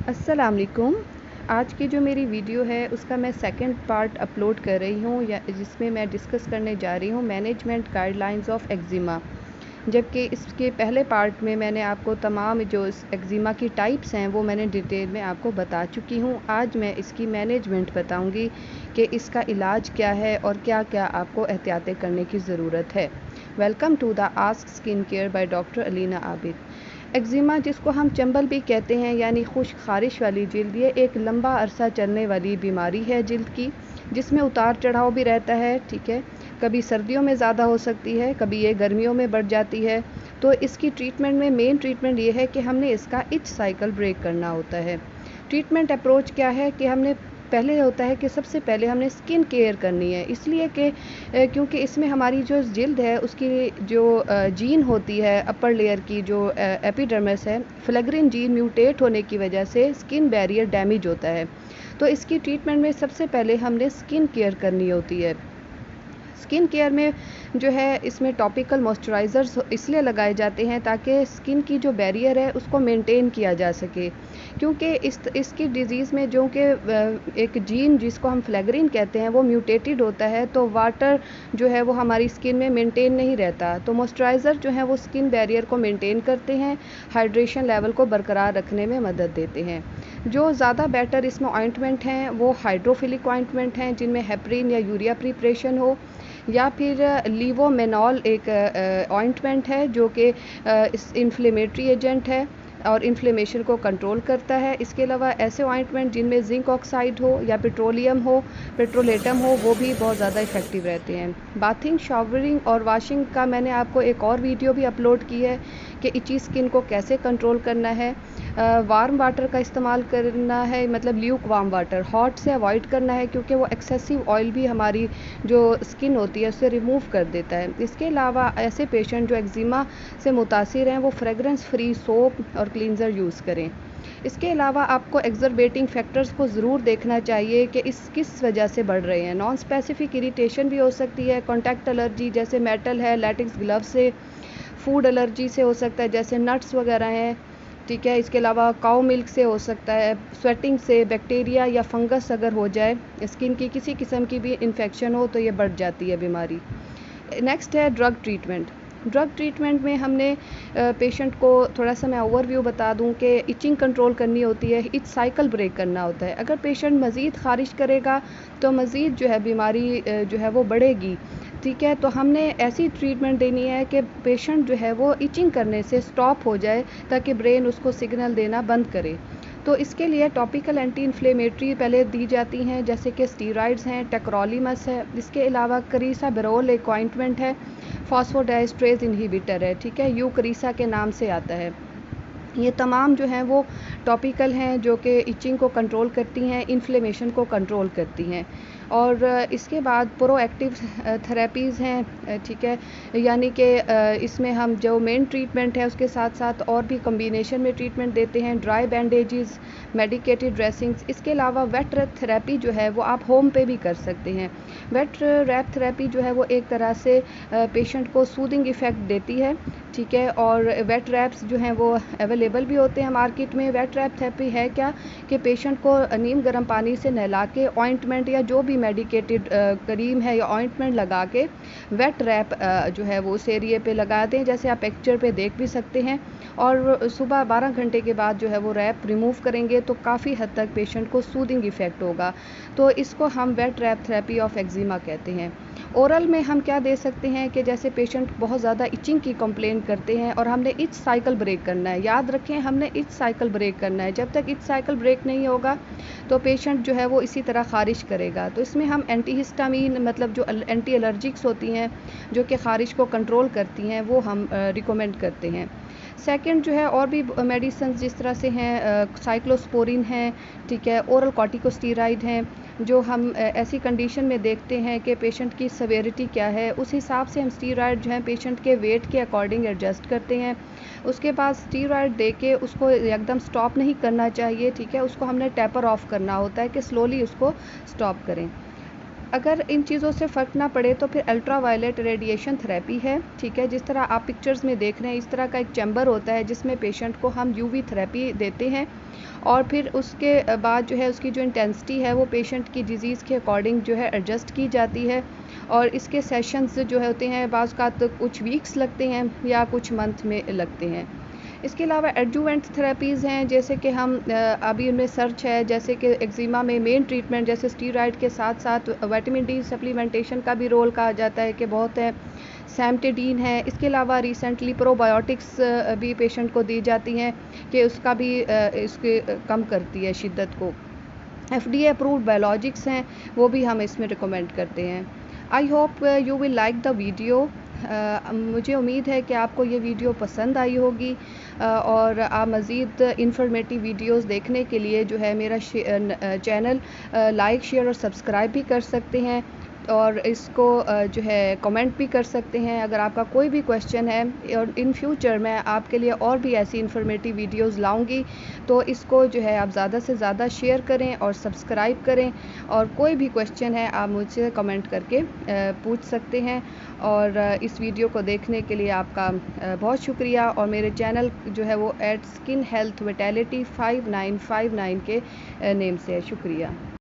अस्सलाम वालेकुम। आज की जो मेरी वीडियो है उसका मैं सेकंड पार्ट अपलोड कर रही हूँ या जिसमें मैं डिस्कस करने जा रही हूँ मैनेजमेंट गाइडलाइंस ऑफ एक्जिमा। जबकि इसके पहले पार्ट में मैंने आपको तमाम जो एक्जिमा की टाइप्स हैं वो मैंने डिटेल में आपको बता चुकी हूँ। आज मैं इसकी मैनेजमेंट बताऊँगी कि इसका इलाज क्या है और क्या क्या आपको एहतियातें करने की ज़रूरत है। Welcome to the ask skin care by doctor Alina Abid. Eczema जिसको हम चंबल भी कहते हैं यानी खुश्क खारिश वाली जिल्द, ये एक लंबा अरसा चलने वाली बीमारी है जिल्द की, जिसमें उतार चढ़ाव भी रहता है। ठीक है, कभी सर्दियों में ज़्यादा हो सकती है, कभी ये गर्मियों में बढ़ जाती है। तो इसकी ट्रीटमेंट में मेन ट्रीटमेंट ये है कि हमने इसका इच साइकिल ब्रेक करना होता है। ट्रीटमेंट अप्रोच क्या है कि हमने पहले होता है कि सबसे पहले हमने स्किन केयर करनी है, इसलिए कि क्योंकि इसमें हमारी जो जिल्द है उसकी जो जीन होती है अपर लेयर की जो एपिडर्मिस है, फ्लैग्रिन जीन म्यूटेट होने की वजह से स्किन बैरियर डैमेज होता है। तो इसकी ट्रीटमेंट में सबसे पहले हमने स्किन केयर करनी होती है। स्किन केयर में जो है इसमें टॉपिकल मॉइस्चराइज़र्स इसलिए लगाए जाते हैं ताकि स्किन की जो बैरियर है उसको मेंटेन किया जा सके, क्योंकि इसकी डिज़ीज़ में जो कि एक जीन जिसको हम फ्लैग्रिन कहते हैं वो म्यूटेटेड होता है, तो वाटर जो है वो हमारी स्किन में मेंटेन नहीं रहता। तो मॉइस्चराइज़र जो है वो स्किन बैरियर को मेंटेन करते हैं, हाइड्रेशन लेवल को बरकरार रखने में मदद देते हैं। जो ज़्यादा बेटर इसमें ऑइंटमेंट हैं वो हाइड्रोफिलिक ऑइंटमेंट हैं जिनमें हेपरिन या यूरिया प्रिपरेशन हो, या फिर लीवोमेनॉल एक ऑइंटमेंट है जो कि इन्फ्लेमेटरी एजेंट है और इन्फ्लेमेशन को कंट्रोल करता है। इसके अलावा ऐसे ऑइंटमेंट जिनमें जिंक ऑक्साइड हो या पेट्रोलेटम हो वो भी बहुत ज़्यादा इफ़ेक्टिव रहते हैं। बाथिंग, शावरिंग और वाशिंग का मैंने आपको एक और वीडियो भी अपलोड की है कि इची स्किन को कैसे कंट्रोल करना है। वार्म वाटर का इस्तेमाल करना है, मतलब ल्यूक वार्म वाटर, हॉट से अवॉइड करना है क्योंकि वो एक्सेसिव ऑयल भी हमारी जो स्किन होती है उससे रिमूव कर देता है। इसके अलावा ऐसे पेशेंट जो एक्जिमा से मुतासिर हैं वो फ्रेगरेंस फ्री सोप और क्लींजर यूज़ करें। इसके अलावा आपको एग्जर्बेटिंग फैक्टर्स को ज़रूर देखना चाहिए कि इस किस वजह से बढ़ रहे हैं। नॉन स्पेसिफिक इरिटेशन भी हो सकती है, कॉन्टैक्ट एलर्जी जैसे मेटल है, लैटेक्स ग्लव से, फूड एलर्जी से हो सकता है जैसे नट्स वगैरह हैं। ठीक है, इसके अलावा काऊ मिल्क से हो सकता है, स्वेटिंग से, बैक्टीरिया या फंगस अगर हो जाए, स्किन की किसी किस्म की भी इन्फेक्शन हो तो ये बढ़ जाती है बीमारी। नेक्स्ट है ड्रग ट्रीटमेंट। ड्रग ट्रीटमेंट में हमने पेशेंट को थोड़ा सा मैं ओवरव्यू बता दूं कि इचिंग कंट्रोल करनी होती है, इच साइकिल ब्रेक करना होता है। अगर पेशेंट मज़ीद खारिश करेगा तो मज़ीद जो है बीमारी जो है वो बढ़ेगी। ठीक है, तो हमने ऐसी ट्रीटमेंट देनी है कि पेशेंट जो है वो इचिंग करने से स्टॉप हो जाए ताकि ब्रेन उसको सिग्नल देना बंद करे। तो इसके लिए टॉपिकल एंटी इन्फ्लेमेटरी पहले दी जाती हैं जैसे कि स्टीरॉइड्स हैं, टेक्रोलिमस है। इसके अलावा करीसाबेरोल एक ऑइंटमेंट है, फॉस्फोडाइस्ट्रेज इनहिबिटर है। ठीक है, यू करीसा के नाम से आता है। ये तमाम जो हैं वो टॉपिकल हैं जो कि इचिंग को कंट्रोल करती हैं, इन्फ्लेमेशन को कंट्रोल करती हैं। और इसके बाद प्रोएक्टिव थेरेपीज़ हैं। ठीक है, यानी कि इसमें हम जो मेन ट्रीटमेंट है उसके साथ साथ और भी कम्बिनेशन में ट्रीटमेंट देते हैं, ड्राई बैंडेजेस, मेडिकेटेड ड्रेसिंग्स। इसके अलावा वेट रैप थेरेपी जो है वो आप होम पे भी कर सकते हैं। वेट रैप थेरेपी जो है वो एक तरह से पेशेंट को सूदिंग इफ़ेक्ट देती है। ठीक है, और वेट रैप्स जो हैं वो अवेलेबल भी होते हैं मार्केट में। वेट रैप थेरेपी है क्या कि पेशेंट को नीम गर्म पानी से नहला के ऑइंटमेंट या जो भी मेडिकेटेड क्रीम है या ऑइंटमेंट लगा के वेट रैप जो है वो उस एरिए पे लगा दें, जैसे आप पिक्चर पे देख भी सकते हैं। और सुबह 12 घंटे के बाद जो है वो रैप रिमूव करेंगे तो काफ़ी हद तक पेशेंट को सूदिंग इफ़ेक्ट होगा। तो इसको हम wet wrap therapy of eczema कहते हैं। ओरल में हम क्या दे सकते हैं कि जैसे पेशेंट बहुत ज़्यादा इचिंग की कंप्लेंट करते हैं और हमने इच साइकिल ब्रेक करना है। याद रखें, हमने इच साइकिल ब्रेक करना है। जब तक इच साइकिल ब्रेक नहीं होगा तो पेशेंट जो है वो इसी तरह खारिश करेगा। तो इसमें हम एंटीहिस्टामीन, मतलब जो एंटी एलर्जिक्स होती हैं जो कि खारिश को कंट्रोल करती हैं, वो हम रिकमेंड करते हैं। सेकंड जो है और भी मेडिसिन जिस तरह से हैं, साइक्लोस्पोरिन है। ठीक है, ओरल कॉर्टिकोस्टेरॉइड हैं जो हम ऐसी कंडीशन में देखते हैं कि पेशेंट की सेवेरिटी क्या है, उस हिसाब से हम स्टीरॉयड जो है पेशेंट के वेट के अकॉर्डिंग एडजस्ट करते हैं। उसके बाद स्टीरॉयड दे के उसको एकदम स्टॉप नहीं करना चाहिए। ठीक है, उसको हमने टैपर ऑफ करना होता है कि स्लोली उसको स्टॉप करें। अगर इन चीज़ों से फ़र्क ना पड़े तो फिर अल्ट्रा वायलेट रेडिएशन थेरेपी है। ठीक है, जिस तरह आप पिक्चर्स में देख रहे हैं इस तरह का एक चैम्बर होता है जिसमें पेशेंट को हम यूवी थेरेपी देते हैं और फिर उसके बाद जो है उसकी जो इंटेंसिटी है वो पेशेंट की डिज़ीज़ के अकॉर्डिंग जो है एडजस्ट की जाती है। और इसके सेशंस जो होते हैं बाज़ औक़ात कुछ वीक्स लगते हैं या कुछ मंथ में लगते हैं। इसके अलावा एडजुवेंट थेरेपीज़ हैं, जैसे कि हम अभी उनमें सर्च है, जैसे कि एक्जिमा में मेन ट्रीटमेंट जैसे स्टीरॉयड के साथ साथ विटामिन डी सप्लीमेंटेशन का भी रोल कहा जाता है कि बहुत है। सैमटेडीन है। इसके अलावा रिसेंटली प्रोबायोटिक्स भी पेशेंट को दी जाती हैं कि उसका भी इसके कम करती है शिद्दत को। FDA अप्रूव्ड बायोलॉजिक्स हैं, वो भी हम इसमें रिकमेंड करते हैं। I hope you will like the video. मुझे उम्मीद है कि आपको ये वीडियो पसंद आई होगी और आप मज़ीद इंफॉर्मेटिव वीडियोस देखने के लिए जो है मेरा चैनल लाइक शेयर और सब्सक्राइब भी कर सकते हैं और इसको जो है कमेंट भी कर सकते हैं। अगर आपका कोई भी क्वेश्चन है और इन फ्यूचर मैं आपके लिए और भी ऐसी इंफॉर्मेटिव वीडियोस लाऊंगी, तो इसको जो है आप ज़्यादा से ज़्यादा शेयर करें और सब्सक्राइब करें। और कोई भी क्वेश्चन है आप मुझसे कमेंट करके पूछ सकते हैं। और इस वीडियो को देखने के लिए आपका बहुत शुक्रिया। और मेरे चैनल जो है वो @skin health vitality 5959 के नेम से है। शुक्रिया।